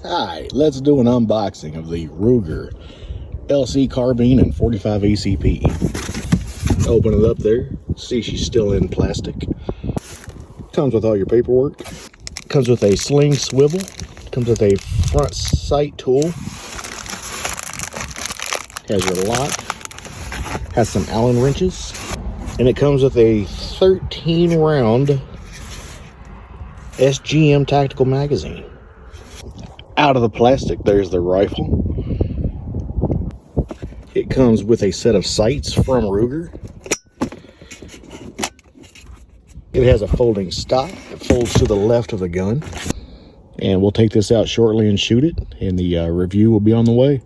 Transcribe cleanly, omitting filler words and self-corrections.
Hi, let's do an unboxing of the Ruger LC Carbine and 45 ACP. Open it up there. See, she's still in plastic. Comes with all your paperwork. Comes with a sling swivel. Comes with a front sight tool. Has your lock. Has some Allen wrenches. And it comes with a 13 round SGM tactical magazine. Out of the plastic, there's the rifle. It comes with a set of sights from Ruger. It has a folding stock. It folds to the left of the gun. And we'll take this out shortly and shoot it, and the review will be on the way.